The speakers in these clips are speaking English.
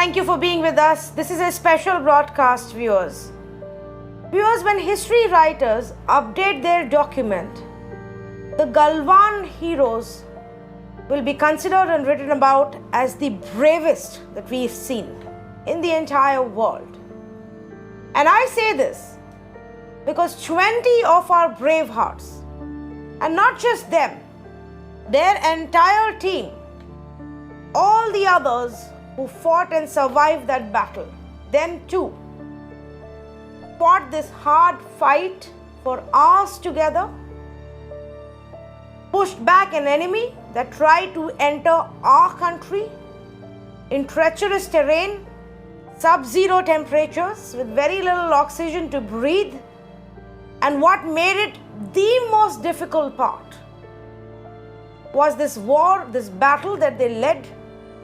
Thank you for being with us. This is a special broadcast, viewers. Viewers, when history writers update their document, the Galwan heroes will be considered and written about as the bravest that we've seen in the entire world. And I say this because 20 of our brave hearts, and not just them, their entire team, all the others who fought and survived that battle, them too, fought this hard fight for hours together, pushed back an enemy that tried to enter our country in treacherous terrain, sub-zero temperatures with very little oxygen to breathe. And what made it the most difficult part was this war, this battle that they led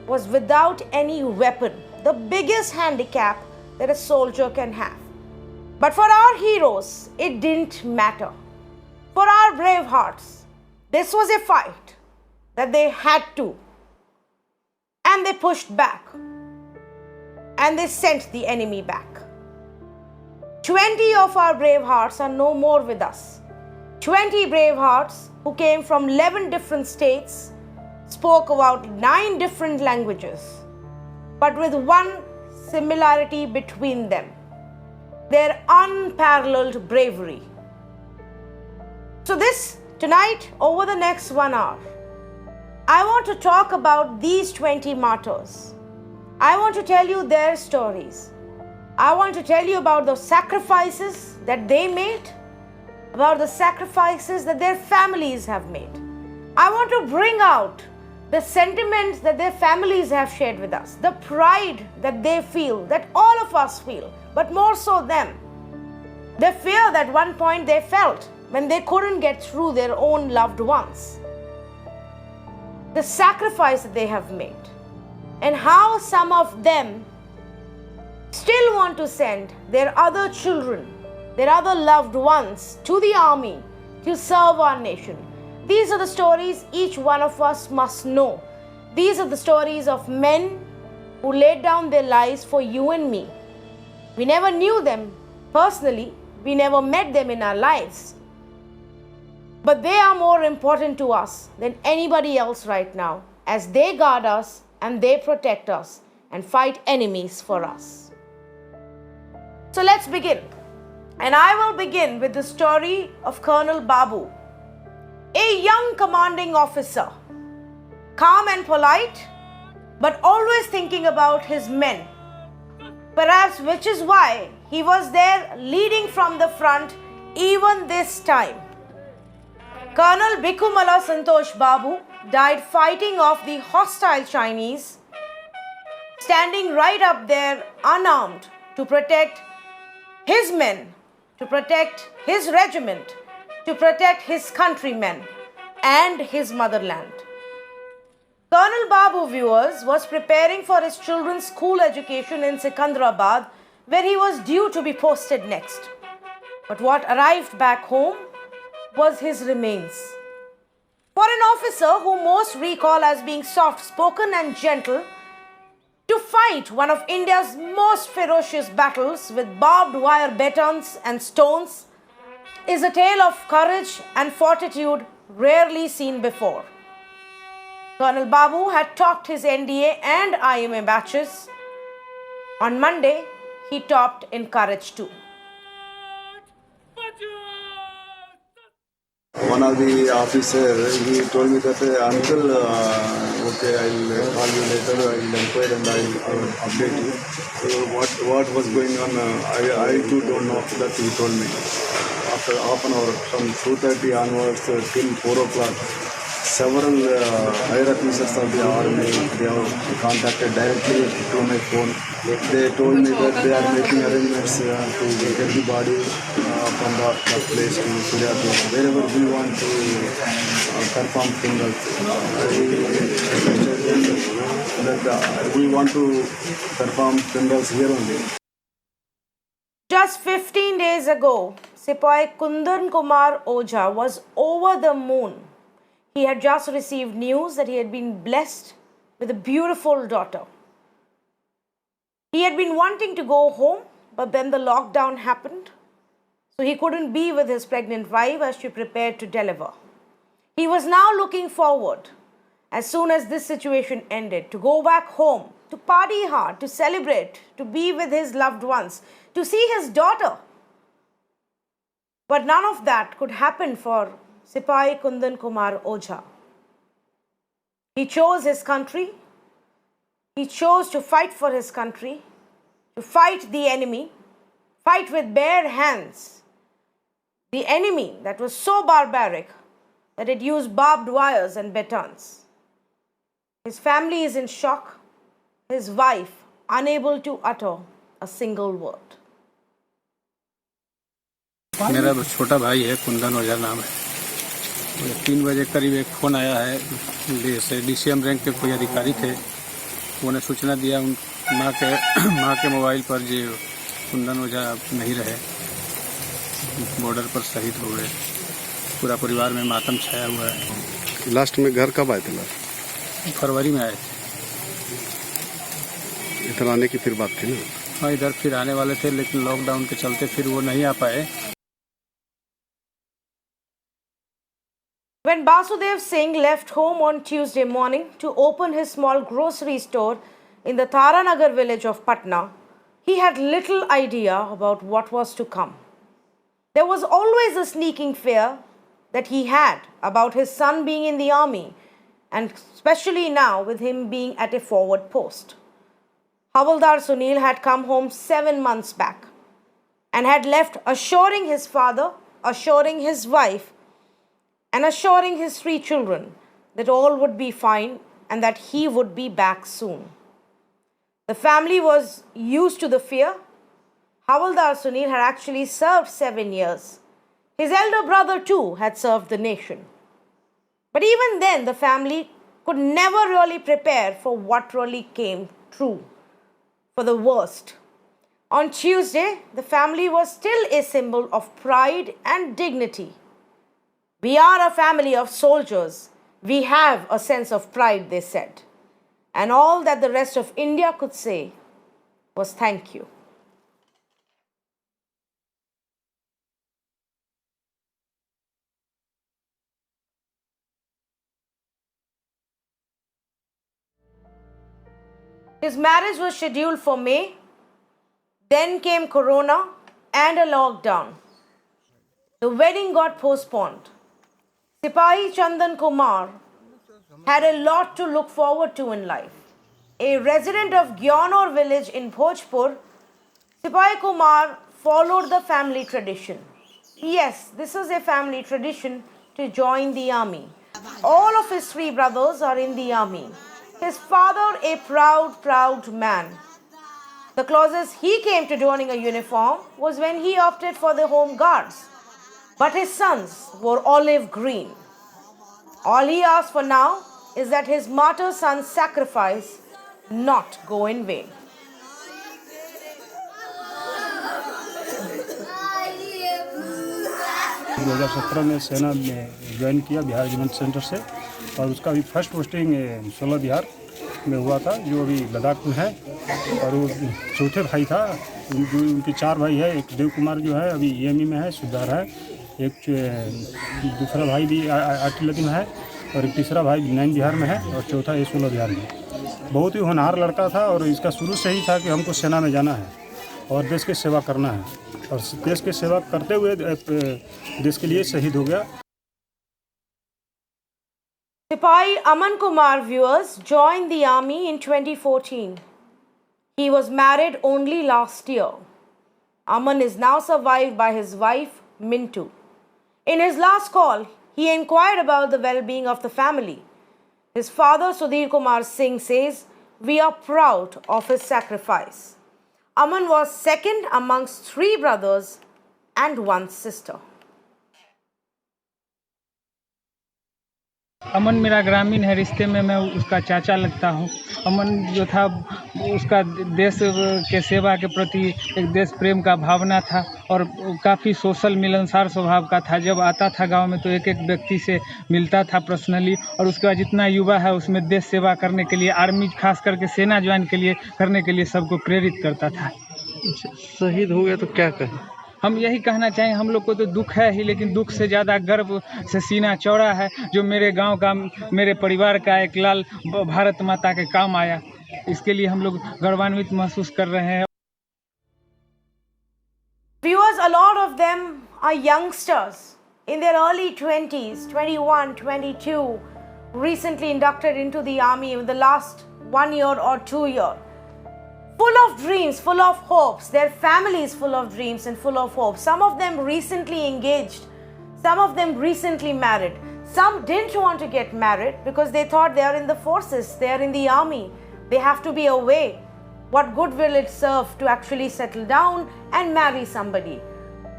was without any weapon, the biggest handicap that a soldier can have. But for our heroes, it didn't matter. For our brave hearts, this was a fight that they had to. And they pushed back. And they sent the enemy back. 20 of our brave hearts are no more with us. 20 brave hearts who came from 11 different states, spoke about 9 different languages, but with one similarity between them: their unparalleled bravery. So tonight, over the next 1 hour, I want to talk about these 20 martyrs. I want to tell you their stories. I want to tell you about the sacrifices that they made, about the sacrifices that their families have made. I want to bring out the sentiments that their families have shared with us, the pride that they feel, that all of us feel, but more so them. The fear that one point they felt when they couldn't get through their own loved ones. The sacrifice that they have made, and how some of them still want to send their other children, their other loved ones to the army to serve our nation. These are the stories each one of us must know. These are the stories of men who laid down their lives for you and me. We never knew them personally. We never met them in our lives. But they are more important to us than anybody else right now, as they guard us and they protect us and fight enemies for us. So let's begin. And I will begin with the story of Colonel Babu, a young commanding officer, calm and polite, but always thinking about his men. Perhaps which is why he was there leading from the front even this time. Colonel Bhikhumala Santosh Babu died fighting off the hostile Chinese, standing right up there unarmed to protect his men, to protect his regiment, to protect his countrymen and his motherland. Colonel Babu, viewers, was preparing for his children's school education in Secunderabad, where he was due to be posted next. But what arrived back home was his remains. For an officer who most recall as being soft-spoken and gentle, to fight one of India's most ferocious battles with barbed wire batons and stones is a tale of courage and fortitude rarely seen before. Colonel Babu had topped his NDA and IMA batches. On Monday, he topped in courage too. One of the officers, he told me that uncle, okay, I'll call you later, I'll inquire and I'll update you. So what was going on, I too don't know, that he told me. After half an hour, from 2:30 onwards till 4 o'clock, several higher officers of the army, they have contacted directly to my phone. They told me that they are making arrangements to get the body from that place to Suryapur, wherever we want to perform funerals. We want to perform funerals here only. Just 15 days ago, Sepoy Kundan Kumar Ojha was over the moon. He had just received news that he had been blessed with a beautiful daughter. He had been wanting to go home, but then the lockdown happened, so he couldn't be with his pregnant wife as she prepared to deliver. He was now looking forward, as soon as this situation ended, to go back home, to party hard, to celebrate, to be with his loved ones, to see his daughter. But none of that could happen for Sipahi Kundan Kumar Ojha. He chose his country. He chose to fight for his country, to fight the enemy, fight with bare hands. The enemy that was so barbaric that it used barbed wires and batons. His family is in shock. His wife unable to utter a single word. मेरा छोटा भाई है, कुंदन ओझा नाम है। 3 बजे करीब एक phone आया है, DCM रैंक के कोई अधिकारी थे, उन्होंने सूचना दिया उन माँ के मोबाइल पर जो कुंदन ओझा नहीं रहे, बॉर्डर पर शहीद हो गए। पूरा परिवार में मातम छाया हुआ है। लास्ट में घर कब आए थे? फरवरी में आए थे। इधर आने की फिर बात थी ना? हाँ, इधर फिर आने वाले थे, लेकिन लॉकडाउन के चलते फिर वो नहीं आ पाए। When Basudev Singh left home on Tuesday morning to open his small grocery store in the Taranagar village of Patna, he had little idea about what was to come. There was always a sneaking fear that he had about his son being in the army, and especially now with him being at a forward post. Havaldar Sunil had come home 7 months back and had left assuring his father, assuring his wife, and assuring his 3 children that all would be fine and that he would be back soon. The family was used to the fear. Havaldar Sunil had actually served 7 years. His elder brother too had served the nation. But even then, the family could never really prepare for what really came true, for the worst. On Tuesday, the family was still a symbol of pride and dignity. We are a family of soldiers. We have a sense of pride, they said. And all that the rest of India could say was thank you. His marriage was scheduled for May. Then came Corona and a lockdown. The wedding got postponed. Sipahi Chandan Kumar had a lot to look forward to in life. A resident of Gyanor village in Bhojpur, Sipahi Kumar followed the family tradition. Yes, this is a family tradition to join the army. All of his 3 brothers are in the army. His father, a proud man. The closest he came to donning a uniform was when he opted for the Home Guards. But his sons were olive green. All he asked for now is that his martyr son's sacrifice not go in vain. दो 2017 में सेना में join किया Bihar regiment centre से, और उसका भी first posting 16 Bihar में हुआ था, जो अभी लद्दाख में है। और वो चौथे भाई था, जो उनके 4 भाई है। एक देव कुमार जो है अभी EME में है, सुधार है। एक दूसरा भाई भी आर्टिलरी में है, और एक तीसरा भाई 9 बिहार में है, और चौथा ये 16 बिहार में। बहुत ही होनहार लड़का था, और इसका शुरू से ही था कि हमको सेना में जाना है और देश की सेवा करना है, और देश की सेवा करते हुए देश के लिए शहीद हो गया। Sipahi Aman Kumar, viewers, joined the army in 2014. He was married only last year. Aman is now survived by his wife, Mintu. In his last call, he inquired about the well-being of the family. His father, Sudhir Kumar Singh, says, "We are proud of his sacrifice." Aman was second amongst 3 brothers and 1 sister. अमन मेरा ग्रामीण है, रिश्ते में मैं उसका चाचा लगता हूँ। अमन जो था उसका देश के सेवा के प्रति एक देश प्रेम का भावना था और काफ़ी सोशल मिलनसार स्वभाव का था। जब आता था गांव में तो एक एक व्यक्ति से मिलता था पर्सनली, और उसके बाद जितना युवा है उसमें देश सेवा करने के लिए, आर्मी खास करके सेना ज्वाइन के लिए करने के लिए सबको प्रेरित करता था। शहीद हो गया तो क्या कहें? हम यही कहना चाहें, हम लोग को तो दुख है ही, लेकिन दुख से ज़्यादा गर्व से सीना चौड़ा है जो मेरे गांव का, मेरे परिवार का एक लाल भारत माता के काम आया। इसके लिए हम लोग गौरवान्वित महसूस कर रहे हैं। Viewers, a lot of them are youngsters in their early 20s, 21, 22, recently inducted into the army in the last 1 year or 2 years. Full of dreams, full of hopes, their families full of dreams and full of hopes. Some of them recently engaged, some of them recently married. Some didn't want to get married because they thought they are in the forces, they are in the army, they have to be away. What good will it serve to actually settle down and marry somebody?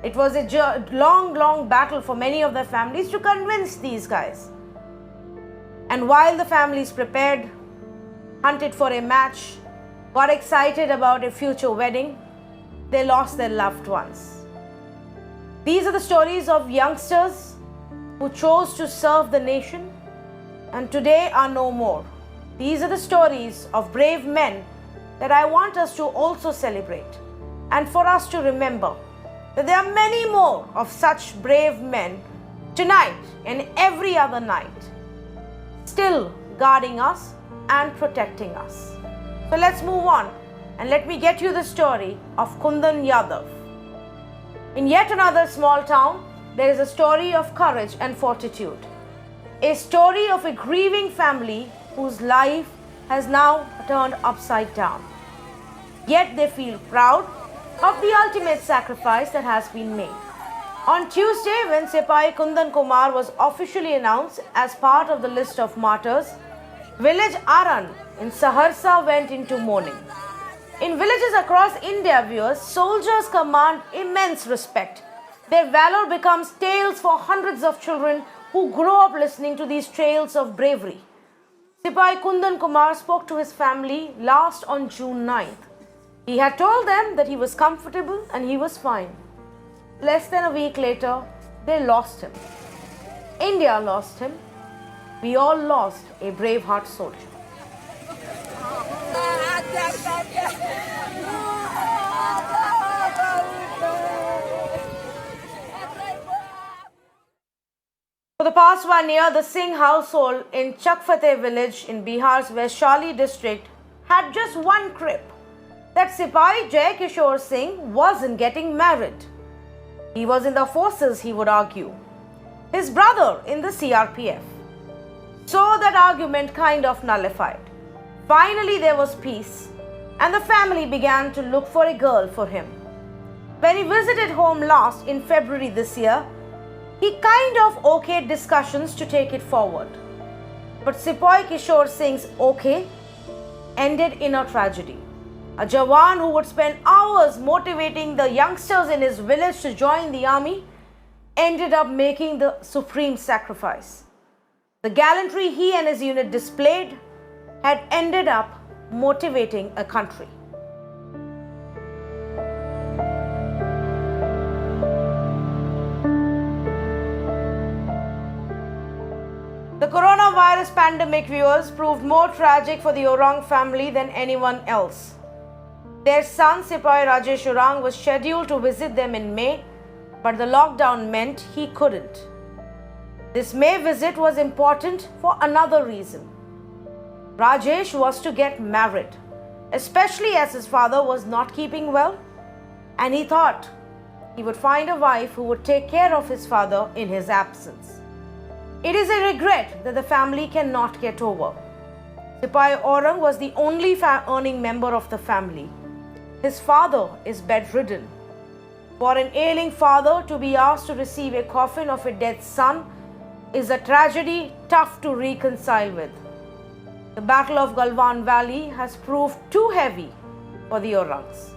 It was a long battle for many of the families to convince these guys. And while the families prepared, hunted for a match, got excited about a future wedding, they lost their loved ones. These are the stories of youngsters who chose to serve the nation and today are no more. These are the stories of brave men that I want us to also celebrate, and for us to remember that there are many more of such brave men tonight and every other night, still guarding us and protecting us. So let's move on and let me get you the story of Kundan Yadav. In yet another small town, there is a story of courage and fortitude. A story of a grieving family whose life has now turned upside down. Yet they feel proud of the ultimate sacrifice that has been made. On Tuesday, when Sipahi Kundan Kumar was officially announced as part of the list of martyrs, village Aran in Saharsa went into mourning. In villages across India, viewers, soldiers command immense respect. Their valor becomes tales for hundreds of children who grow up listening to these tales of bravery. Sipahi Kundan Kumar spoke to his family last on June 9th. He had told them that he was comfortable and he was fine. Less than a week later, they lost him. India lost him. We all lost a brave-heart soldier. For the past 1 year, the Singh household in Chakfateh village in Bihar's Vaishali district had just one crib, that Sipahi Jai Kishore Singh wasn't getting married. He was in the forces, he would argue. His brother in the CRPF. So that argument kind of nullified. Finally, there was peace, and the family began to look for a girl for him. When he visited home last in February this year, he kind of okayed discussions to take it forward. But Sipahi Kishore Singh's okay ended in a tragedy. A Jawan who would spend hours motivating the youngsters in his village to join the army ended up making the supreme sacrifice. The gallantry he and his unit displayed had ended up motivating a country. The coronavirus pandemic, viewers, proved more tragic for the Orang family than anyone else. Their son, Sipahi Rajesh Orang, was scheduled to visit them in May, but the lockdown meant he couldn't. This May visit was important for another reason. Rajesh was to get married, especially as his father was not keeping well, and he thought he would find a wife who would take care of his father in his absence. It is a regret that the family cannot get over. Sipahi Orang was the only earning member of the family. His father is bedridden. For an ailing father to be asked to receive a coffin of a dead son is a tragedy tough to reconcile with. The Battle of Galwan Valley has proved too heavy for the Orangs.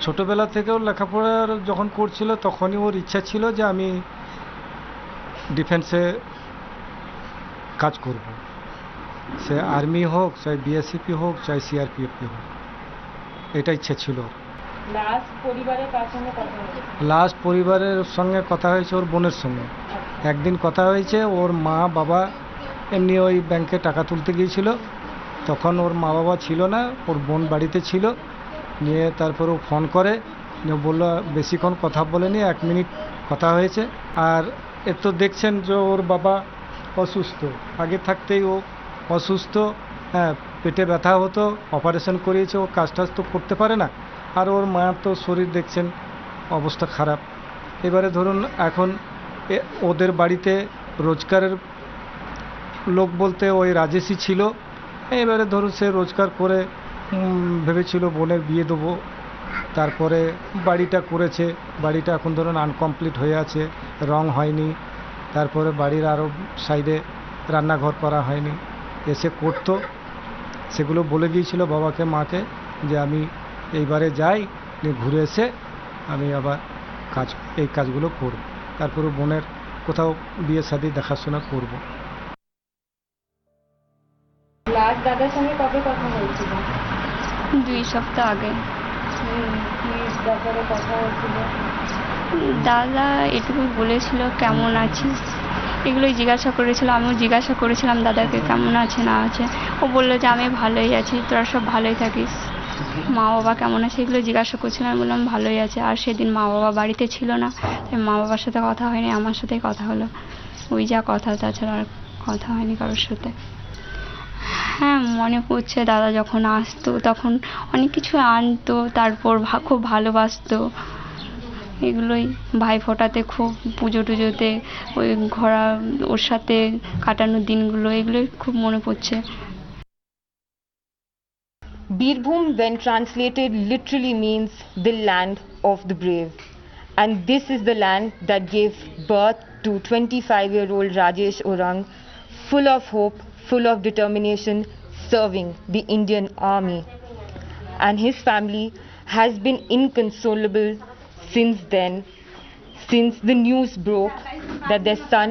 ছোটবেলা থেকেও লেখাপড়া যখন করছিল তখনই ওর ইচ্ছা ছিল যে আমি ডিফেন্সে কাজ করব, সে আর্মি হোক, চাই বিএসএফি হোক, চাই সিআরপিএফি হোক, এটা ইচ্ছে ছিল। লাস্ট পরিবারের সঙ্গে কথা হয়েছে ওর বোনের সঙ্গে। একদিন কথা হয়েছে, ওর মা বাবা এমনি ওই ব্যাংকে টাকা তুলতে গিয়েছিল, তখন ওর মা বাবা ছিল না, ওর বোন বাড়িতে ছিল। নিয়ে তারপর ও ফোন করে, নিয়ে বললো, বেশিক্ষণ কথা বলেনি, 1 মিনিট কথা হয়েছে। আর এ তো দেখছেন যে ওর বাবা অসুস্থ, আগে থাকতেই ও অসুস্থ, হ্যাঁ, পেটে ব্যথা হতো, অপারেশন করিয়েছে, ও কাজ টাজ তো করতে পারে না। আর ওর মা তো শরীর দেখছেন অবস্থা খারাপ। এবারে ধরুন এখন ওদের বাড়িতে রোজগারের লোক বলতে ওই রাজেশই ছিল। এবারে ধরুন সে রোজগার করে ভেবেছিল বোনের বিয়ে দেবো, তারপরে বাড়িটা করেছে, বাড়িটা এখন ধরুন আনকমপ্লিট হয়ে আছে, রং হয়নি, তারপরে বাড়ির আরও সাইডে রান্নাঘর করা হয়নি, এসে করতো। সেগুলো বলে গিয়েছিল বাবাকে মাকে যে আমি এইবারে যাই, ঘুরে এসে আমি আবার এই কাজগুলো করব, তারপরে বোনের কোথাও বিয়ে শাদী দেখাশোনা করব। লাস্ট দাদার সঙ্গে কবে কথা হয়েছিল? 2 সপ্তাহ আগে। কি ব্যাপারে কথা হয়েছিল? দাদা এটুকু বলেছিল কেমন আছিস, এগুলোই জিজ্ঞাসা করেছিল। আমিও জিজ্ঞাসা করেছিলাম দাদাকে কেমন আছে না আছে। ও বললো যে আমি ভালোই আছি, তোরা সব ভালোই থাকিস। মা বাবা কেমন আছে এগুলো জিজ্ঞাসা করছিলাম, আমি বললাম ভালোই আছে। আর সেদিন মা বাবা বাড়িতে ছিল না, তাই মা বাবার সাথে কথা হয়নি, আমার সাথেই কথা হলো। ওই যা কথা, তাছাড়া আর কথা হয়নি কারোর সাথে। হ্যাঁ, মনে পড়ছে দাদা যখন আসতো তখন অনেক কিছু আনতো, তারপর খুব ভালোবাসতো। এগুলোই ভাই ফোটাতে, খুব পুজো টুজোতে ওই ঘোরা, ওর সাথে কাটানোর দিনগুলো, এগুলোই খুব মনে পড়ছে। Birbhum, when translated, literally means the land of the brave. And this is the land that gave birth to 25-year-old Rajesh Orang, full of hope, full of determination, serving the Indian Army. And his family has been inconsolable since then, since the news broke that their son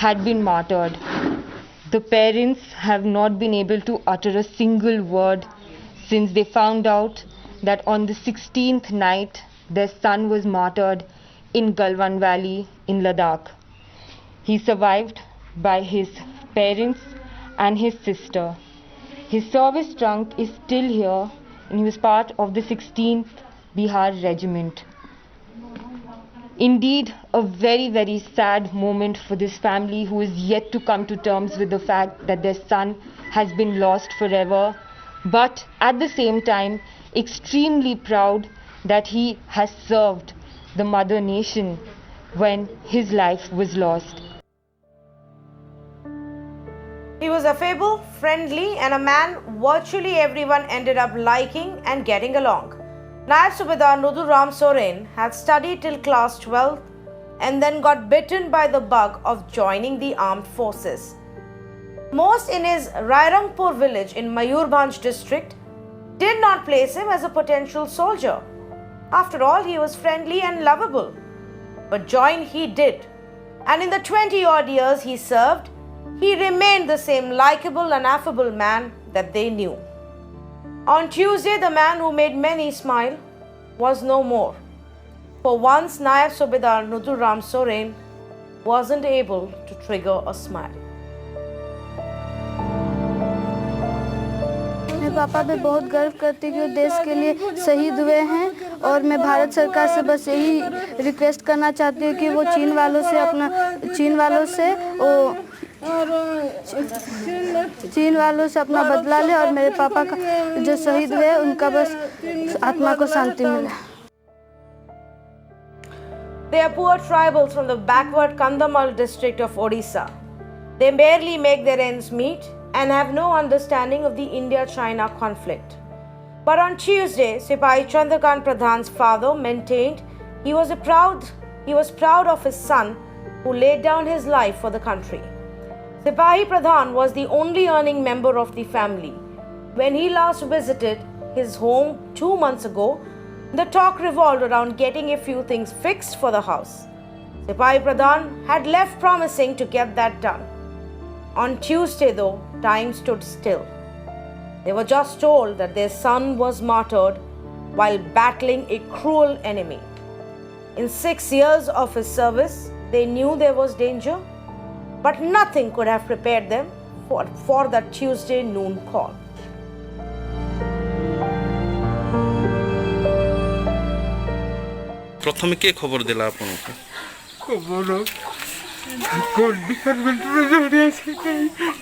had been martyred. The parents have not been able to utter a single word since they found out that on the 16th night their son was martyred in Galwan Valley in Ladakh. He survived by his parents and his sister. His service trunk is still here, and he was part of the 16th Bihar Regiment. Indeed, a very, very sad moment for this family who is yet to come to terms with the fact that their son has been lost forever, but at the same time extremely proud that he has served the mother nation when his life was lost. He was affable, friendly, and a man virtually everyone ended up liking and getting along. Naib Subedar Naduram Soren had studied till class 12 and then got bitten by the bug of joining the armed forces. Most in his Rairangpur village in Mayurbhanj district did not place him as a potential soldier. After all, he was friendly and lovable. But join he did, and in the 20-odd years he served, he remained the same likable and affable man that they knew. On Tuesday, the man who made many smile was no more. For once, Naib Subedar Naduram Soren wasn't able to trigger a smile. मैं पापा पे बहुत गर्व करती हूँ कि वो देश के लिए शहीद हुए हैं, और मैं भारत सरकार से बस यही रिक्वेस्ट करना चाहती हूँ कि वो चीन वालों से अपना बदला ले, और मेरे पापा का जो शहीद हुए उनका बस आत्मा को शांति मिले। They are poor tribals from the backward Kandhamal district of Odisha. They barely make their ends meet and have no understanding of the India-China conflict. But on Tuesday, Sipahi Chandrakant Pradhan's father maintained he was proud of his son who laid down his life for the country. Sipahi Pradhan was the only earning member of the family. When he last visited his home 2 months ago, the talk revolved around getting a few things fixed for the house. Sipahi Pradhan had left promising to get that done. On Tuesday, though, time stood still. They were just told that their son was martyred while battling a cruel enemy. In 6 years of his service, they knew there was danger, but nothing could have prepared them for that Tuesday noon call. প্রথমে কে খবর দিলা আপনাকে? খবর কোন ডিপার্টমেন্টে জড়িয়ে আছে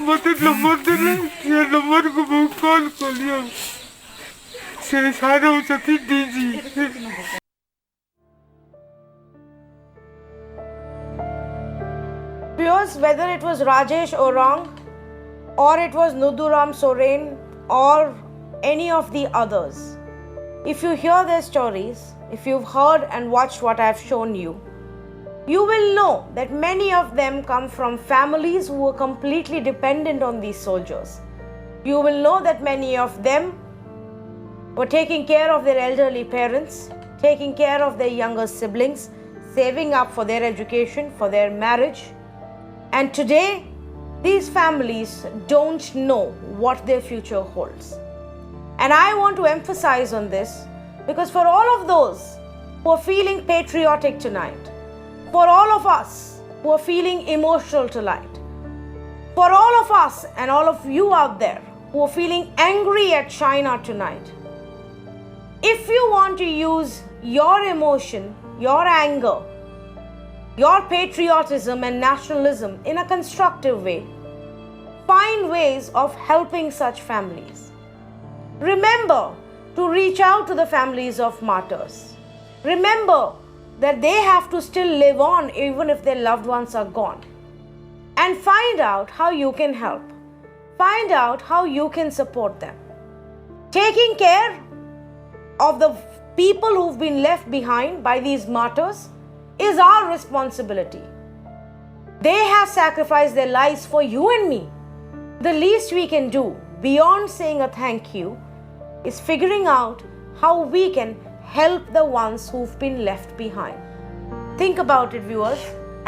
মতে নম্বর দিলে সে নম্বরକୁ ମୁଁ କଲ୍ କଲି ଆଉ ସେ ସାର୍ ହେଉଛନ୍ତି DG. Viewers, whether it was Rajesh Orang or it was Nudhuram Soren or any of the others, if you hear their stories, if you've heard and watched what I've shown you, you will know that many of them come from families who were completely dependent on these soldiers. You will know that many of them were taking care of their elderly parents, taking care of their younger siblings, saving up for their education, for their marriage. And today, these families don't know what their future holds. And I want to emphasize on this because for all of those who are feeling patriotic tonight, for all of us who are feeling emotional tonight, for all of us and all of you out there who are feeling angry at China tonight, if you want to use your emotion, your anger, your patriotism and nationalism in a constructive way, find ways of helping such families. Remember to reach out to the families of martyrs. Remember that they have to still live on even if their loved ones are gone. And find out how you can help. Find out how you can support them. Taking care of the people who've been left behind by these martyrs is our responsibility. They have sacrificed their lives for you and me. The least we can do, beyond saying a thank you, is figuring out how we can help the ones who've been left behind. Think about it, viewers,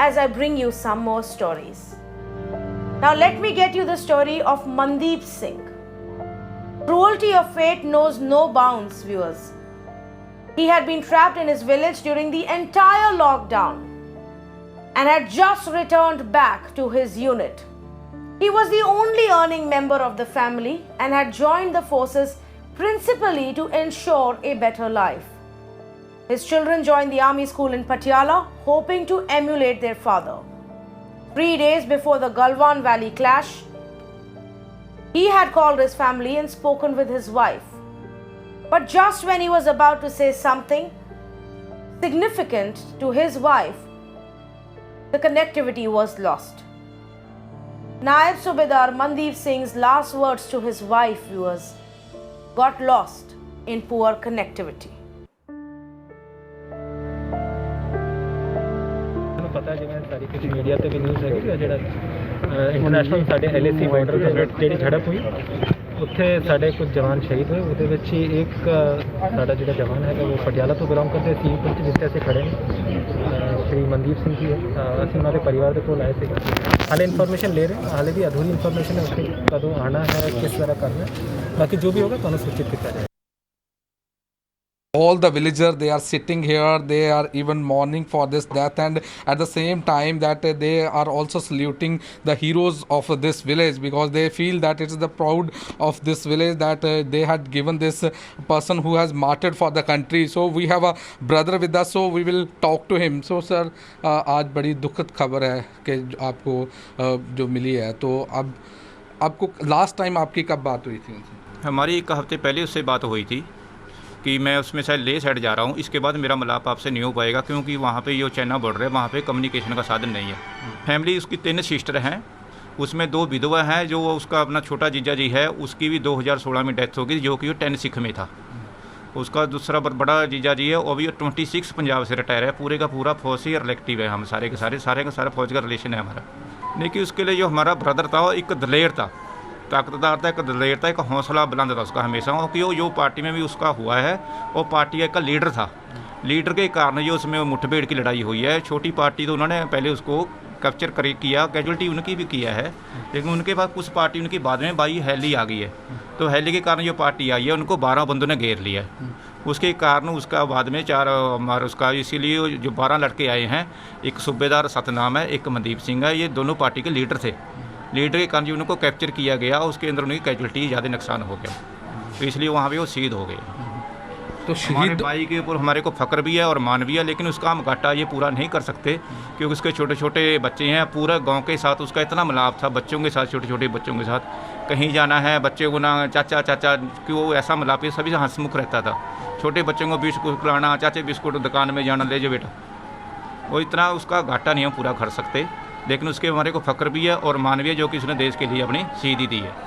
as I bring you some more stories. Now let me get you the story of Mandeep Singh. Cruelty of fate knows no bounds, viewers. He had been trapped in his village during the entire lockdown and had just returned back to his unit. He was the only earning member of the family and had joined the forces principally to ensure a better life. His children joined the army school in Patiala, hoping to emulate their father. 3 days before the Galwan Valley clash, he had called his family and spoken with his wife. But just when he was about to say something significant to his wife, the connectivity was lost. Naib Subedar Mandeep Singh's last words to his wife, viewers, got lost in poor connectivity. पता जिवें सारी कुछ media ते भी news है कि ਜਿਹੜਾ international ਸਾਡੇ LAC ਬਾਰਡਰ ਤੇ ਜਿਹੜੀ ਝੜਪ ਹੋਈ ਉੱਥੇ ਸਾਡੇ ਕੁਝ ਜਵਾਨ ਸ਼ਹੀਦ ਹੋਏ ਉਹਦੇ ਵਿੱਚ ਹੀ ਇੱਕ ਸਾਡਾ ਜਿਹੜਾ ਜਵਾਨ ਹੈਗਾ ਉਹ ਪਟਿਆਲਾ ਤੋਂ ਬਿਲੋਂਗ ਕਰਦੇ ਸੀ ਕੁਝ ਜਿੱਥੇ ਅਸੀਂ ਖੜੇ ਨੇ ਸ਼੍ਰੀ ਮਨਦੀਪ ਸਿੰਘ ਜੀ ਅਸੀਂ ਉਹਨਾਂ ਦੇ ਪਰਿਵਾਰ ਦੇ ਕੋਲ ਆਏ ਸੀ ਹਾਲੇ ਇਨਫੋਰਮੇਸ਼ਨ ਲੈ ਰਹੇ ਹਾਲੇ ਵੀ ਅਧੂਰੀ ਇਨਫੋਰਮੇਸ਼ਨ ਹੈ ਉੱਥੇ ਕਦੋਂ ਆਣਾ ਹੈ ਕਿਸ ਤਰ੍ਹਾਂ ਕਰਨਾ ਹੈ ਬਾਕੀ ਜੋ ਵੀ ਹੋਗਾ ਤੁਹਾਨੂੰ ਸੂਚਿਤ ਕੀਤਾ ਜਾਏਗਾ all the villagers, they are sitting here, they are even mourning for this death, and at the same time that they are also saluting the heroes of this village, because they feel that it is the proud of this village that they had given this person who has martyred for the country. So we have a brother with us, so we will talk to him. So sir, आज बड़ी दुखद खबर है कि आपको जो मिली है, तो अब आपको लास्ट टाइम आपकी कब बात हुई थी उनसे? हमारी 1 हफ्ते पहले उससे बात हुई थी कि मैं उसमें शायद ले साइड जा रहा हूँ, इसके बाद मेरा मिलाप आपसे नहीं हो पाएगा क्योंकि वहाँ पे जो चाइना बॉर्डर है वहाँ पे कम्युनिकेशन का साधन नहीं है। फैमिली उसकी 3 सिस्टर हैं, उसमें 2 विधवा हैं, जो उसका अपना छोटा जीजा जी है उसकी भी 2016 में डेथ हो गई, जो कि वो 10 सिख में था। उसका दूसरा बड़ा जीजा जी है वो भी 26 पंजाब से रिटायर है, पूरे का पूरा फौज से रिलेक्टिव है, हम सारे के सारे फौज का रिलेशन है हमारा। लेकिन उसके लिए जो हमारा ब्रदर था वो एक दलेर था, ताकतदार था, एक दलेर था, एक हौसला बुलंद था उसका हमेशा, क्योंकि वो जो पार्टी में भी उसका हुआ है वो पार्टी का लीडर था। लीडर के कारण जो उसमें मुठभेड़ की लड़ाई हुई है, छोटी पार्टी तो उन्होंने पहले उसको कैप्चर किया, कैजुअल्टी उनकी भी किया है, लेकिन उनके पास कुछ पार्टी उनकी बाद में बाई हैली आ गई है। तो हैली के कारण जो पार्टी आई है उनको 12 बंदों ने घेर लिया है। उसके कारण उसका बाद में उसका इसीलिए जो 12 लड़के आए हैं, एक सूबेदार सतनाम है, एक मनदीप सिंह है, ये दोनों पार्टी के लीडर थे। लीडर के कारण जो उनको कैप्चर किया गया, उसके अंदर उनकी कैजुअल्टी ज़्यादा नुकसान हो गया, तो इसलिए वहाँ पे वो शहीद हो गए। तो हमारे भाई के ऊपर हमारे को फ़ख्र भी है और मान भी है, लेकिन उसका हम घाटा ये पूरा नहीं कर सकते क्योंकि उसके छोटे छोटे बच्चे हैं। पूरा गांव के साथ उसका इतना मिलाप था, बच्चों के साथ, छोटे छोटे बच्चों के साथ कहीं जाना है बच्चे को ना चाचा चाचा, कि वो ऐसा मिलाप है, सभी से हंसमुख रहता था। छोटे बच्चों को बिस्कुट खिलाना, चाचे बिस्कुट दुकान में जाना, ले जाओ बेटा, वो इतना उसका घाटा नहीं हम पूरा कर सकते, लेकिन उसके हमारे को फ़ख्र भी है और मान भी है जो कि उसने देश के लिए अपनी शहीदी दी है।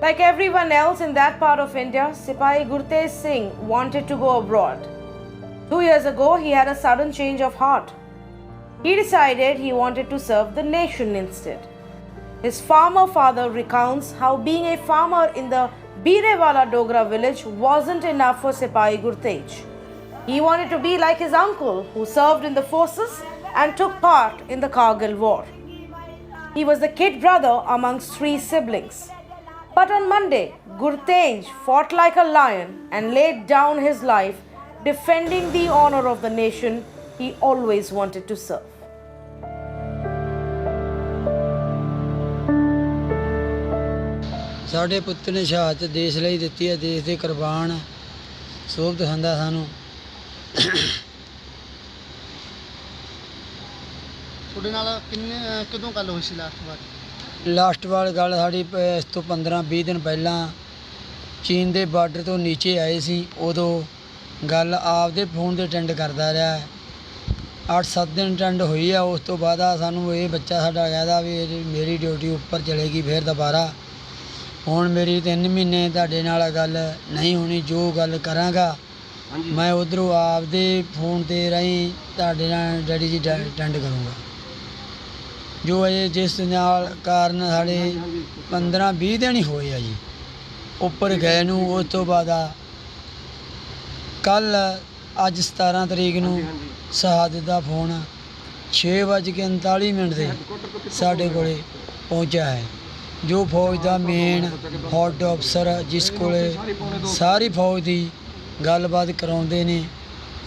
Like everyone else in that part of India, Sipahi Gurtej Singh wanted to go abroad. 2 years ago, he had a sudden change of heart. He decided he wanted to serve the nation instead. His farmer father recounts how being a farmer in the Birewala Dogra village wasn't enough for Sipahi Gurtej. He wanted to be like his uncle, who served in the forces and took part in the Kargil war. He was the kid brother amongst 3 siblings. But on Monday, Gurtej fought like a lion and laid down his life defending the honor of the nation he always wanted to serve. ਸਾਡੇ ਪੁੱਤ ਨੇ ਸ਼ਹਾਦਤ ਦੇਸ਼ ਲਈ ਦਿੱਤੀ ਹੈ, ਦੇਸ਼ ਦੇ ਕੁਰਬਾਨ ਸੋਭਤ ਹੁੰਦਾ ਸਾਨੂੰ। ਤੁਹਾਡੇ ਨਾਲ ਕਦੋਂ ਗੱਲ ਹੋਈ ਸੀ ਲਾਸਟ ਵਾਰ ਗੱਲ ਸਾਡੀ ਇਸ ਤੋਂ 15-20 ਦਿਨ ਪਹਿਲਾਂ ਚੀਨ ਦੇ ਬਾਰਡਰ ਤੋਂ ਨੀਚੇ ਆਏ ਸੀ, ਉਦੋਂ ਗੱਲ ਆਪਦੇ ਫੋਨ ਤੇ ਅਟੈਂਡ ਕਰਦਾ ਰਿਹਾ। 8-7 ਦਿਨ ਅਟੈਂਡ ਹੋਈ ਆ, ਉਸ ਤੋਂ ਬਾਅਦ ਸਾਨੂੰ ਇਹ ਬੱਚਾ ਸਾਡਾ ਕਹਿੰਦਾ ਵੀ ਮੇਰੀ ਡਿਊਟੀ ਉੱਪਰ ਚਲੇਗੀ ਫਿਰ ਦੁਬਾਰਾ। ਹੁਣ ਮੇਰੀ 3 ਮਹੀਨੇ ਤੁਹਾਡੇ ਨਾਲ ਗੱਲ ਨਹੀਂ ਹੋਣੀ, ਜੋ ਗੱਲ ਕਰਾਂਗਾ ਮੈਂ ਉੱਧਰੋਂ ਆਪਦੇ ਫੋਨ ਤੇ ਰਾਹੀਂ ਤੁਹਾਡੇ ਨਾਲ ਡੈਡੀ ਜੀ ਅਟੈਂਡ ਕਰੂੰਗਾ। ਜੋ ਇਹ ਜਿਸ ਨਾਲ ਕਾਰਨ ਸਾਡੇ 15-20 ਦਿਨ ਹੀ ਹੋਏ ਆ ਜੀ ਉੱਪਰ ਗਏ ਨੂੰ। ਉਸ ਤੋਂ ਬਾਅਦ ਕੱਲ੍ਹ ਅੱਜ 17 ਤਰੀਕ ਨੂੰ ਸ਼ਹਾਦਤ ਦਾ ਫੋਨ 6:39 ਤੇ ਸਾਡੇ ਕੋਲ ਪਹੁੰਚਿਆ ਹੈ। ਜੋ ਫੌਜ ਦਾ ਮੇਨ ਹੈੱਡ ਅਫਸਰ ਜਿਸ ਕੋਲੇ ਸਾਰੀ ਫੌਜ ਦੀ ਗੱਲਬਾਤ ਕਰਾਉਂਦੇ ਨੇ,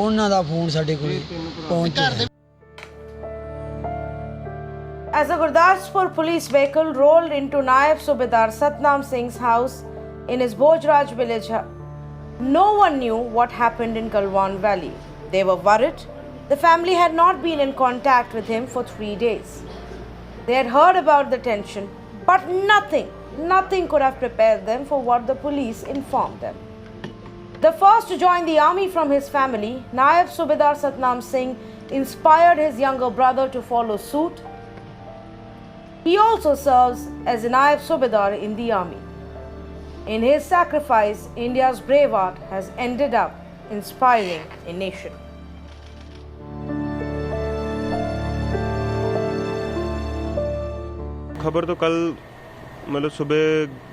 ਉਹਨਾਂ ਦਾ ਫੋਨ ਸਾਡੇ ਕੋਲ ਪਹੁੰਚਿਆ ਹੈ। As a Gurdaspur police vehicle rolled into Naib Subedar Satnam Singh's house in his Bojraj village, no one knew what happened in Kalwan Valley. They were worried. The family had not been in contact with him for 3 days. They had heard about the tension, but nothing could have prepared them for what the police informed them. The first to join the army from his family, Naib Subedar Satnam Singh inspired his younger brother to follow suit. He also serves as a Naib Subedar in the army. In his sacrifice, India's braveheart has ended up inspiring a nation. खबर तो कल मतलब सुबह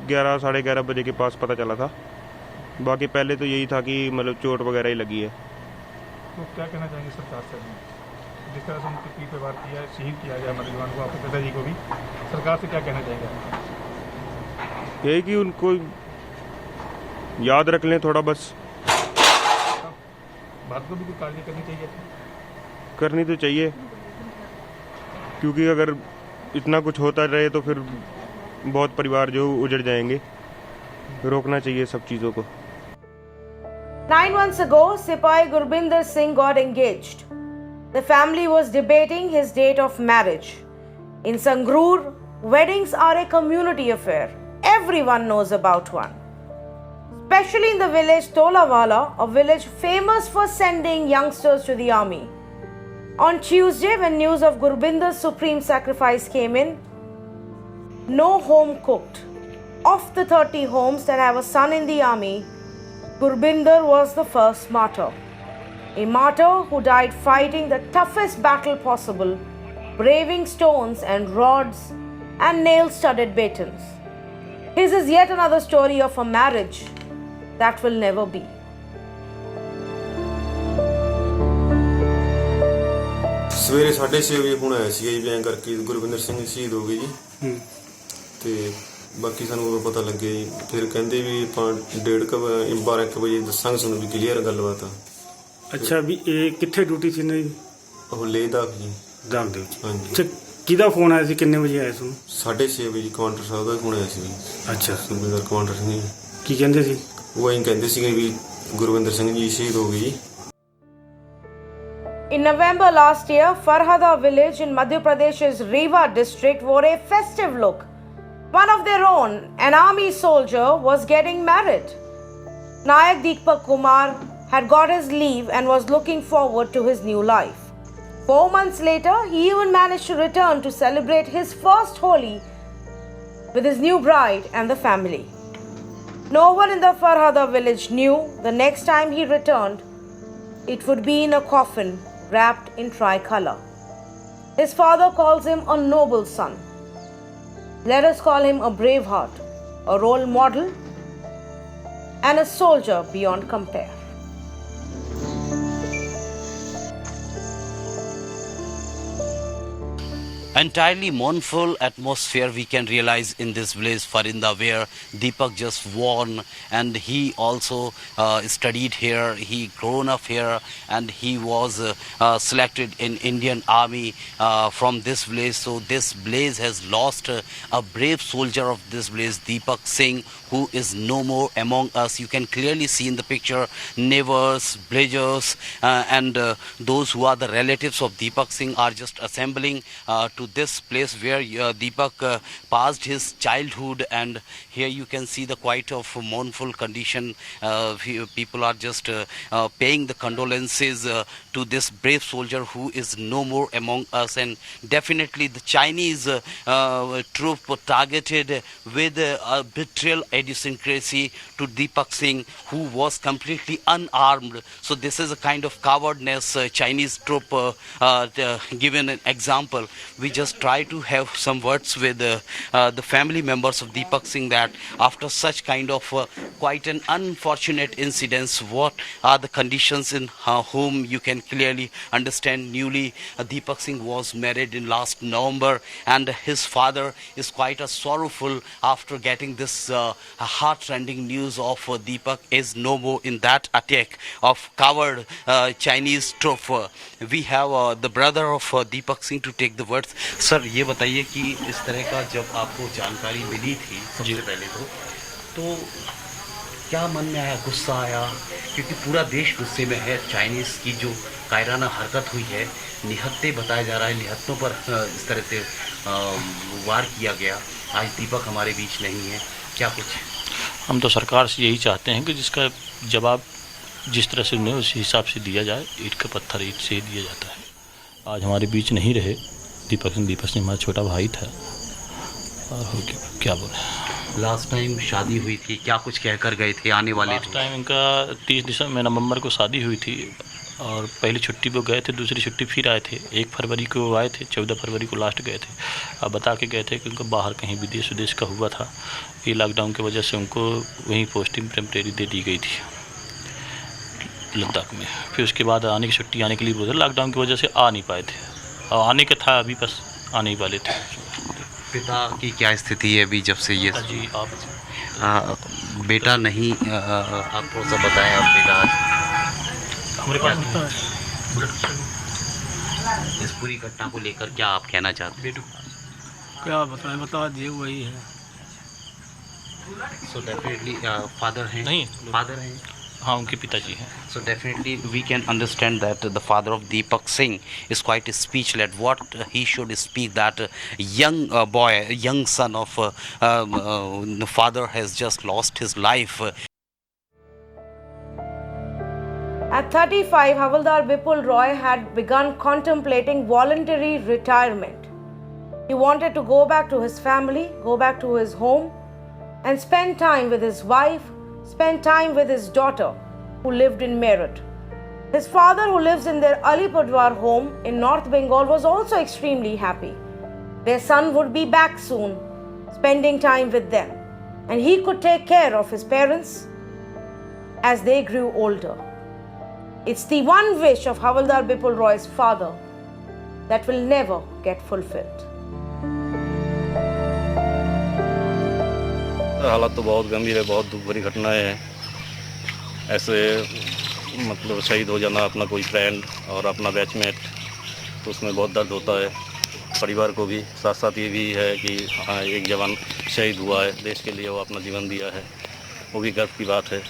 11-11:30 बजे के पास पता चला था। बाकी पहले तो यही था कि मतलब चोट वगैरह ही लगी है। तो क्या कहना चाहेंगे सरकार से, जिस तरह से उनकी पीठ पे वार किया, शहीद किया गया हमारे जवान को, आपके पिताजी को भी, सरकार से क्या कहना चाहेंगे? यही कि उनको याद रख लें थोड़ा, बस। भारत को भी कोई कार्य करनी चाहिए? करनी तो चाहिए, क्योंकि अगर इतना कुछ होता रहे तो फिर बहुत परिवार जो उजड़ जाएंगे। रोकना चाहिए सब चीज़ों को। 9 months ago, Sipahi Gurbinder Singh got engaged. The family was debating his date of marriage. In Sangrur, weddings are a community affair. Everyone knows about one. Especially in the village Tolawala, a village famous for sending youngsters to the army. On Tuesday, when news of Gurbinder's supreme sacrifice came in, no home cooked. Of the 30 homes that have a son in the army, Gurbinder was the first martyr. A martyr who died fighting the toughest battle possible, braving stones and rods and nail-studded batons. His is yet another story of a marriage that will never be. ਸਵੇਰੇ 6:30 ਵਜੇ phone ਆਇਆ ਸੀ ਜੀ, ਐਂ ਕਰਕੇ ਗੁਰਵਿੰਦਰ ਸਿੰਘ ਸ਼ਹੀਦ ਹੋ ਗਏ ਜੀ। ਤੇ ਬਾਕੀ ਸਾਨੂੰ ਉਦੋਂ ਪਤਾ ਲੱਗਿਆ ਜੀ, ਫਿਰ ਕਹਿੰਦੇ ਵੀ ਆਪਾਂ 12:30 ਵਜੇ ਦੱਸਾਂਗੇ ਤੁਹਾਨੂੰ ਵੀ ਕਲੀਅਰ ਗੱਲਬਾਤ ਆ। ਅੱਛਾ, ਵੀ ਇਹ ਕਿੱਥੇ ਡਿਊਟੀ ਸੀ ਨਾ ਜੀ? ਉਹ ਲੇਹ ਦਾ ਜੀ ਦਾਗ ਦੇ ਵਿੱਚ। ਹਾਂਜੀ। ਅੱਛਾ, ਕਿਹਦਾ ਫੋਨ ਆਇਆ ਸੀ, ਕਿੰਨੇ ਵਜੇ ਆਇਆ ਤੁਹਾਨੂੰ? 6:30 ਵਜੇ ਕਮਾਂਡਰ ਸਾਹਿਬ ਦਾ ਫੋਨ ਆਇਆ ਸੀ ਜੀ। ਅੱਛਾ, ਸੂਬੇਦਾਰ ਕਮਾਂਡਰ ਸਿੰਘ ਜੀ। ਕੀ ਕਹਿੰਦੇ ਸੀ? ਉਹ ਐਂ ਕਹਿੰਦੇ ਸੀਗੇ ਵੀ ਗੁਰਵਿੰਦਰ ਸਿੰਘ ਜੀ ਸ਼ਹੀਦ ਹੋ ਗਏ ਜੀ। In November last year, Farhada village in Madhya Pradesh's Rewa district wore a festive look. One of their own, an army soldier, was getting married. Nayak Deepak Kumar had got his leave and was looking forward to his new life. 4 months later, he even managed to return to celebrate his first Holi with his new bride and the family. No one in the Farhada village knew the next time he returned, it would be in a coffin wrapped in tricolor. His father calls him a noble son. Let us call him a brave heart, a role model, and a soldier beyond compare. Entirely mournful atmosphere we can realize in this village Farinda, where Deepak just won, and he also studied here, he grown up here, and he was selected in Indian Army from this village. So this village has lost a brave soldier of this village, Deepak Singh, who is no more among us. You can clearly see in the picture neighbors, villagers, and those who are the relatives of Deepak Singh are just assembling to this place where Deepak passed his childhood, and here you can see the quite of mournful condition. People are just paying the condolences to this brave soldier who is no more among us. And definitely the Chinese troop targeted with a betrayal idiosyncrasy to Deepak Singh, who was completely unarmed. So this is a kind of cowardness Chinese troop given an example. We just try to have some words with the family members of Deepak Singh, that after such kind of quite an unfortunate incidents, what are the conditions in whom you can clearly understand. Newly Deepak Singh was married in last November, and his father is quite sorrowful after getting this heart-rending news of Deepak is no more in that attack of coward Chinese troop. We have the brother of Deepak Singh to take the words. Sir, ये बताइए कि इस तरह का जब आपको जानकारी मिली थी सबसे पहले तो क्या मन में आया, गुस्सा आया? क्योंकि पूरा देश गुस्से में है। चाइनीज़ की जो कायराना हरकत हुई है, निहत्ते बताया जा रहा है, निहत्तों पर इस तरह से वार किया गया। आज दीपक हमारे बीच नहीं है, क्या कुछ? हम तो सरकार से यही चाहते हैं कि जिसका जवाब जिस तरह से उन्हें उस हिसाब से दिया जाए। ईंट का पत्थर ईंट से दिया जाता है। आज हमारे बीच नहीं रहे दीपक सिंह हमारा छोटा भाई था, और हो क्या बोले। लास्ट टाइम शादी हुई थी, क्या कुछ कहकर गए थे? आने वाले लास्ट टाइम इनका 30 नवंबर को शादी हुई थी, और पहली छुट्टी वो गए थे, दूसरी छुट्टी फिर आए थे। 1 फरवरी को आए थे, 14 फरवरी को लास्ट गए थे। अब बता के गए थे कि उनको बाहर कहीं विदेश का हुआ था। ये लॉकडाउन की वजह से उनको वहीं पोस्टिंग टेम्परेरी दे दी गई थी लद्दाख में। फिर उसके बाद आने की छुट्टी आने के लिए बोले, लॉकडाउन की वजह से आ नहीं पाए थे, और आने का था अभी बस आने ही वाले थे। पिता की क्या स्थिति है अभी जब से ये? जी आप बेटा नहीं, आप थोड़ा सा बताएं। आप बेटा हमारे पास इस पूरी घटना को लेकर क्या आप कहना चाहते हैं? क्या बताएं, बता दिए वही है। सो डेफिनेटली फादर हैं? नहीं, फादर हैं। हाँ, उनके पिताजी हैं। So definitely we can understand that the father of Deepak Singh is quite speechless. What he should speak, that young boy, young son of the father has just lost his life. At 35, Havildar Bipul Roy had begun contemplating voluntary retirement. He wanted to go back to his family, go back to his home, and spend time with his wife, spend time with his daughter, who lived in Meerut. His father, who lives in their Alipurduar home in North Bengal, was also extremely happy. Their son would be back soon, spending time with them, and he could take care of his parents as they grew older. It's the one wish of Havildar Bipul Roy's father, that will never get fulfilled. हालात तो बहुत गंभीर है, बहुत दुख भरी घटनाएं हैं। ऐसे मतलब शहीद हो जाना अपना कोई फ्रेंड और अपना बैचमेट, तो उसमें बहुत दर्द होता है परिवार को भी। साथ साथ ये भी है कि हाँ, एक जवान शहीद हुआ है, देश के लिए वो अपना जीवन दिया है, वो भी गर्व की बात है।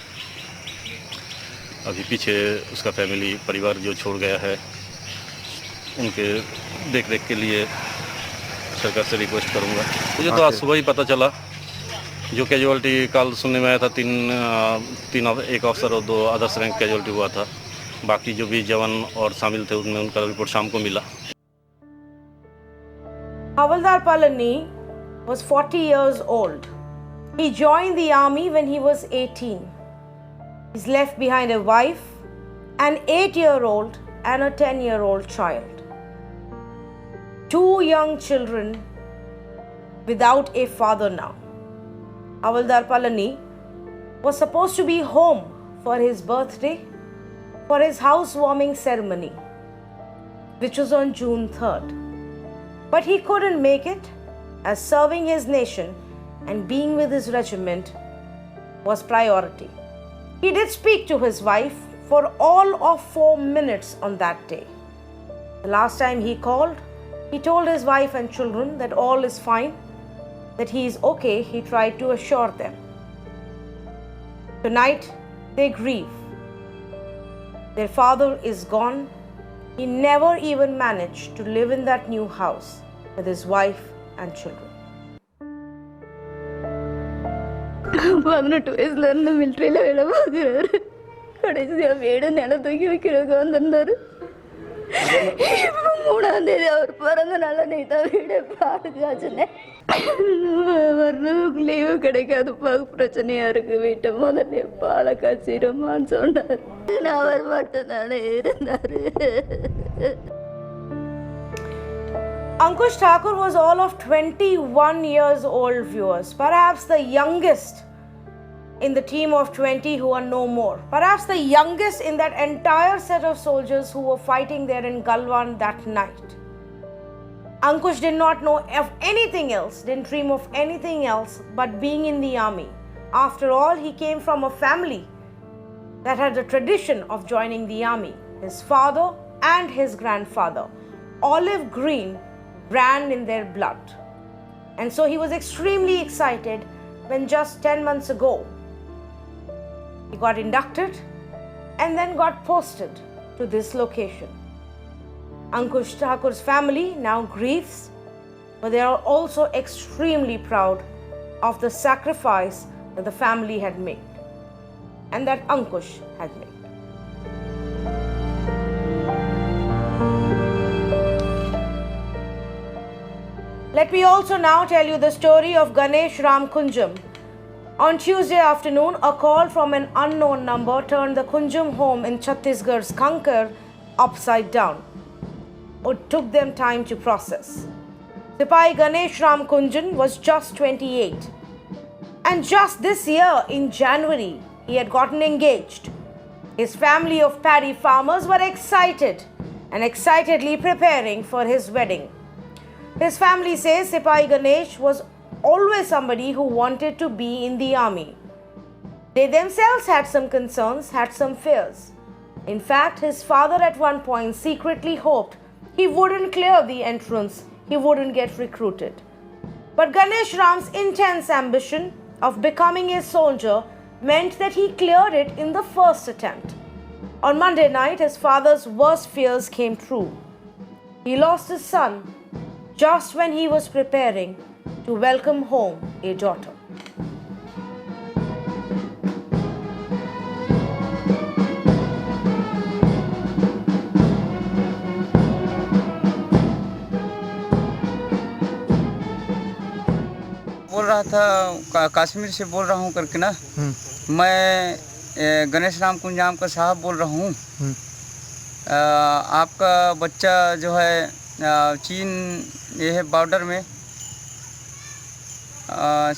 अभी पीछे उसका फैमिली परिवार जो छोड़ गया है, उनके देख रेख के लिए सरकार से रिक्वेस्ट करूँगा। मुझे तो आज सुबह ही पता चला, जो कैजुअल्टी कल सुनने में आया था, एक अफसर और 2 अदर्स रैंक कैजुअल्टी हुआ था। बाकी जो भी जवान और शामिल थे उनमें उनका रिपोर्ट शाम को मिला। Havaldar Palani was 40 years old. He joined the army when he was 18. He's left behind a wife, an 8-year-old and a 10-year-old child. 2 young children without a father now. Havaldar Palani was supposed to be home for his birthday, for his housewarming ceremony, which was on June 3rd. But he couldn't make it, as serving his nation and being with his regiment was priority. He did speak to his wife for all of 4 minutes on that day. The last time he called, he told his wife and children that all is fine, that he is okay. He tried to assure them. Tonight, they grieve. Their father is gone. He never even managed to live in that new house with his wife and children. 18 வயசுல இருந்து மிலிட்டரியில வேலை பார்க்குறாரு. கடைசியா வீடு நிலம் தூக்கி வைக்கிறதுக்கு வந்திருந்தாரு. இப்போ 3ஆம் தேதி அவர் பிறந்த நாள் அன்னைக்கு தான் வீடே பாதுகாச்சுனே. வர்றதுக்கு லீவு கிடைக்காதுப்பா, பிரச்சனையா இருக்கு, வீட்டை முதல்ல பாலை காய்ச்சிடுமான்னு சொன்னார். அவர் மட்டும்தானே இருந்தாரு. Ankush Thakur was all of 21 years old, viewers, perhaps the youngest in the team of 20 who are no more, perhaps the youngest in that entire set of soldiers who were fighting there in Galwan that night. Ankush did not know of anything else, didn't dream of anything else but being in the army. After all, he came from a family that had a tradition of joining the army. His father and his grandfather, olive green, ran in their blood. And so he was extremely excited when just 10 months ago he got inducted and then got posted to this location. Ankush Thakur's family now grieves, but they are also extremely proud of the sacrifice that the family had made and that Ankush had made. Let me also now tell you the story of Ganesh Ram Kunjam. On Tuesday afternoon, a call from an unknown number turned the Kunjam home in Chhattisgarh's Kankar upside down. It took them time to process. Sipahi Ganesh Ram Kunjan was just 28. And just this year, in January, he had gotten engaged. His family of paddy farmers were excited and excitedly preparing for his wedding. His family says Sipahi Ganesh was always somebody who wanted to be in the army. They themselves had some concerns, had some fears. In fact, his father at one point secretly hoped he wouldn't clear the entrance, he wouldn't get recruited. But Ganesh Ram's intense ambition of becoming a soldier meant that he cleared it in the first attempt. On Monday night, his father's worst fears came true. He lost his son just when he was preparing to welcome home a daughter. बोल रहा था कश्मीर से बोल रहा हूँ करके ना, मैं गणेश राम कुंजाम का साहब बोल रहा हूँ। आपका बच्चा जो है चीन ये है बॉर्डर में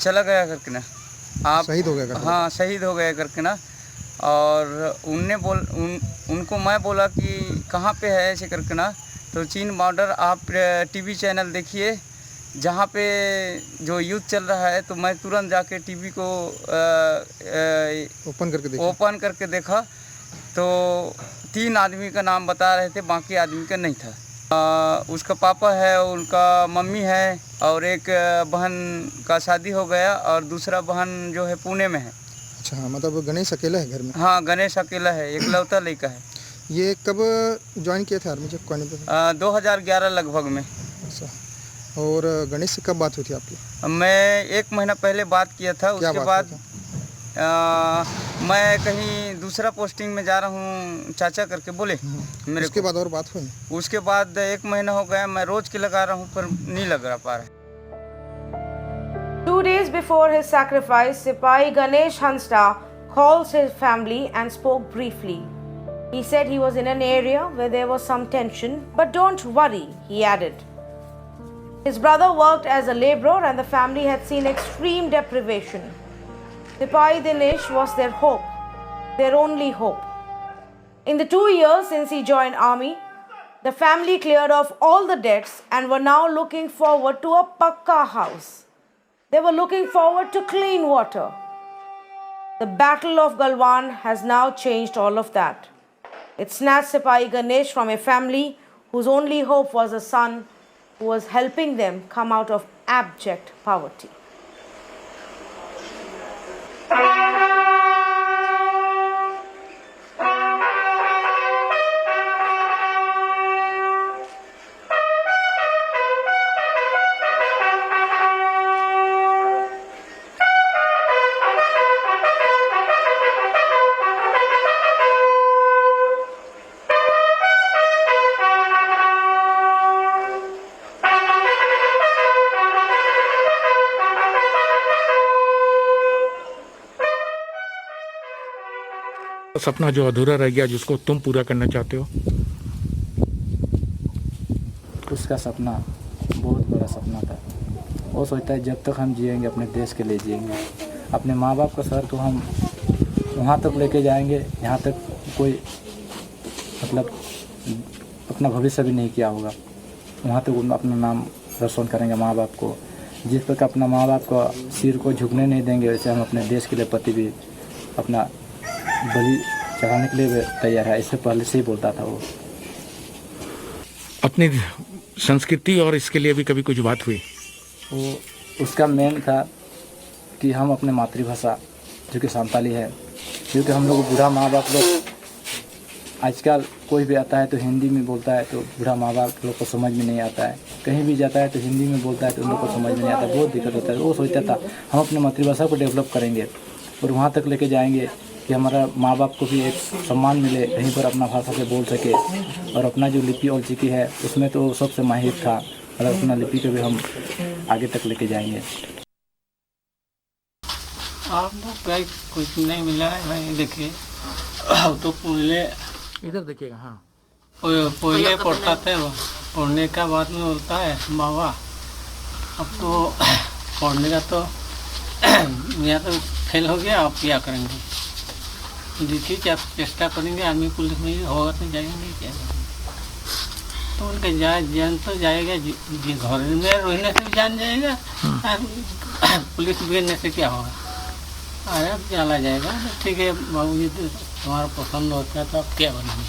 चला गया करके ना, आप शहीद हो गया करके। हाँ शहीद हो गया करके ना। और उनको मैं बोला कि कहाँ पे है ऐसे करके ना, तो चीन बॉर्डर आप टीवी चैनल देखिए, जहाँ पे जो युद्ध चल रहा है, तो मैं तुरंत जाके टीवी को ओपन करके देखा तो 3 आदमी का नाम बता रहे थे, बाकी आदमी का नहीं था। उसका पापा है, उनका मम्मी है, और एक बहन का शादी हो गया और दूसरा बहन जो है पुणे में है। अच्छा, मतलब गणेश अकेला है घर में? हाँ, गणेश अकेला है, एकलौता लड़का है। ये कब ज्वाइन किया था आर्मी? जब कौन? 2011 लगभग में। अच्छा, और गणेश से कब बात हुई थी आपकी? मैं 1 महीना पहले बात किया था। उसके बाद मैं कहीं दूसरा पोस्टिंग में जा रहा हूँ, चाचा करके बोले मेरे। उसके बाद और बात हुई? उसके बाद 1 महीना हो गया, मैं रोज की लगा रहा हूँ पर नहीं लग रहा पा रहा। 2 days before his sacrifice, Sipahi Ganesh Hansda calls his family and spoke briefly. He said he was in an area where there was some tension, but don't worry, he added. His brother worked as a laborer and the family had seen extreme deprivation. Sipahi Ganesh was their hope, their only hope. In the 2 years since he joined army, the family cleared off all the debts and were now looking forward to a pakka house. They were looking forward to clean water. The Battle of Galwan has now changed all of that. It snatched Sipahi Ganesh from a family whose only hope was a son who was helping them come out of abject poverty. सपना जो अधूरा रह गया, जिसको तुम पूरा करना चाहते हो? उसका सपना बहुत बड़ा सपना था। वो सोचता है जब तक हम जिएंगे अपने देश के लिए जिएंगे। अपने माँ बाप का सर तो हम वहाँ तक लेके जाएंगे जहाँ तक कोई मतलब अपना भविष्य भी नहीं किया होगा। वहाँ तक उन अपना नाम रोशन करेंगे माँ बाप को। जिस प्रकार अपना माँ बाप का सिर को झुकने नहीं देंगे, वैसे हम अपने देश के लिए प्रति भी अपना बलि चढ़ाने के लिए तैयार है। इससे पहले से ही बोलता था वो। अपनी संस्कृति और इसके लिए भी कभी कुछ बात हुई? वो उसका मेन था कि हम अपने मातृभाषा जो कि संताली है, क्योंकि हम लोग बूढ़ा माँ बाप लोग आजकल कोई भी आता है तो हिंदी में बोलता है, तो बूढ़ा माँ बाप लोग को समझ में नहीं आता है। कहीं भी जाता है तो हिंदी में बोलता है तो उन लोग को समझ में नहीं आता, बहुत दिक्कत होता है। वो सोचता था हम अपनी मातृभाषा को डेवलप करेंगे और वहाँ तक लेके जाएंगे कि हमारा माँ बाप को भी एक सम्मान मिले, कहीं पर अपना भाषा से बोल सके। और अपना जो लिपि और चिकी है उसमें तो सबसे माहिर था, और अपना लिपि को भी हम आगे तक लेके जाएंगे। आप लोग का कुछ नहीं मिला है भाई। देखिए तो पहले इधर देखिएगा। हाँ, पहले पढ़ता थे, पढ़ने का बाद में बोलता है बाबा अब तो पढ़ने का तो मेरा तो फेल हो गया, आप क्या करेंगे? देखिए आप चेष्टा करेंगे, आर्मी पुलिस में होगा तो जाएंगे क्या? तो उनका जान तो जाएगा, घर में रहने से भी जान जाएगा, पुलिस भेजने से क्या होगा? अरे अब चला जाएगा। ठीक है बाबू जी, तो तुम्हारा पसंद होता है तो आप क्या बनेंगे?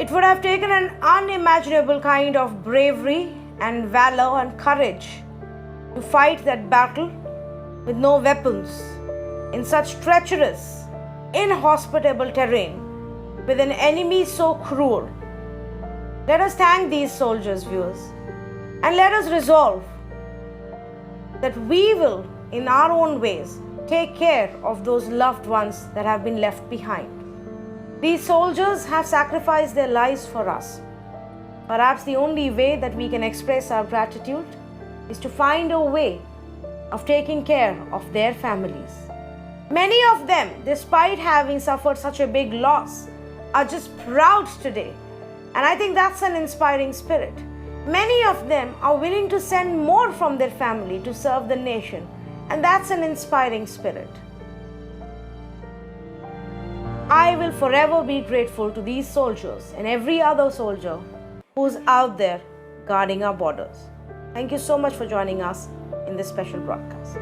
It would have taken an unimaginable kind of bravery and valor and courage to fight that battle with no weapons in such treacherous, inhospitable terrain with an enemy so cruel. Let us thank these soldiers, viewers, and let us resolve that we will, in our own ways, take care of those loved ones that have been left behind. These soldiers have sacrificed their lives for us. Perhaps the only way that we can express our gratitude is to find a way of taking care of their families. Many of them, despite having suffered such a big loss, are just proud today. And I think that's an inspiring spirit. Many of them are willing to send more from their family to serve the nation. And that's an inspiring spirit. I will forever be grateful to these soldiers and every other soldier who's out there guarding our borders. Thank you so much for joining us in this special broadcast.